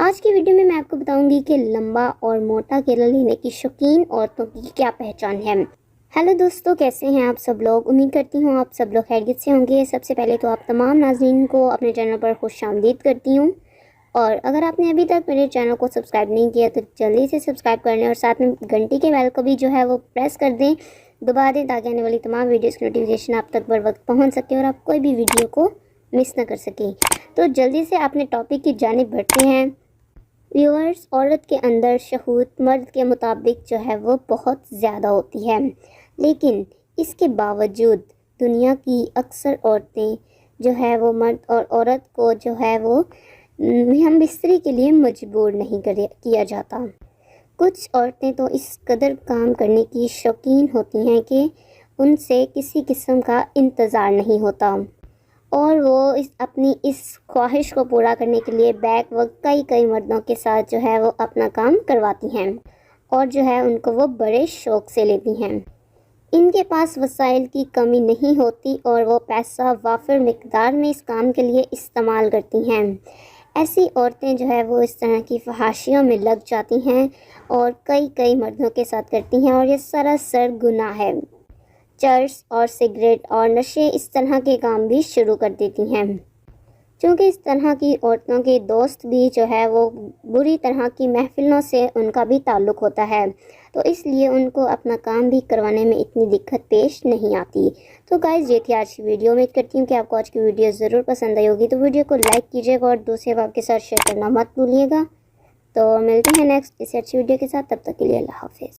आज की वीडियो में मैं आपको बताऊंगी कि लंबा और मोटा केला लेने की शौकीन औरतों की क्या पहचान है। हेलो दोस्तों, कैसे हैं आप सब लोग। उम्मीद करती हूँ आप सब लोग खैरियत से होंगे। सबसे पहले तो आप तमाम नाज़रीन को अपने चैनल पर खुशामदीद करती हूँ। और अगर आपने अभी तक मेरे चैनल को सब्सक्राइब नहीं किया तो जल्दी से सब्सक्राइब कर लें और साथ में घंटी के बेल को भी जो है वो प्रेस कर दें, दबा दें, ताकि आने वाली तमाम वीडियोज़ की नोटिफिकेशन आप तक बर वक्त पहुँच सके और आप कोई भी वीडियो को मिस ना कर सकें। तो जल्दी से अपने टॉपिक की जानिब बढ़ते हैं। व्यूअर्स, औरत के अंदर शहूत मर्द के मुताबिक जो है वो बहुत ज़्यादा होती है, लेकिन इसके बावजूद दुनिया की अक्सर औरतें जो है वो मर्द और औरत को जो है वो हम बिस्तरी के लिए मजबूर नहीं किया जाता। कुछ औरतें तो इस कदर काम करने की शौकीन होती हैं कि उनसे किसी किस्म का इंतज़ार नहीं होता और वो अपनी इस ख्वाहिश को पूरा करने के लिए बैक वक्त कई मर्दों के साथ जो है वो अपना काम करवाती हैं और जो है उनको वो बड़े शौक़ से लेती हैं। इनके पास वसाइल की कमी नहीं होती और वो पैसा वाफिर मिकदार में इस काम के लिए इस्तेमाल करती हैं। ऐसी औरतें जो है वो इस तरह की फहाशियों में लग जाती हैं और कई मर्दों के साथ करती हैं और ये सरासर गुनाह है। चर्स और सिगरेट और नशे इस तरह के काम भी शुरू कर देती हैं। क्योंकि इस तरह की औरतों के दोस्त भी जो है वो बुरी तरह की महफिलों से उनका भी ताल्लुक़ होता है, तो इसलिए उनको अपना काम भी करवाने में इतनी दिक्कत पेश नहीं आती। तो गाइस, ये थी आज की वीडियो। उम्मीद करती हूँ कि आपको आज की वीडियो ज़रूर पसंद आई होगी। तो वीडियो को लाइक कीजिएगा और दूसरे अहबाब के साथ शेयर करना मत भूलिएगा। तो मिलते हैं नेक्स्ट किसी अच्छी वीडियो के साथ। तब तक के लिए अल्लाह हाफिज़।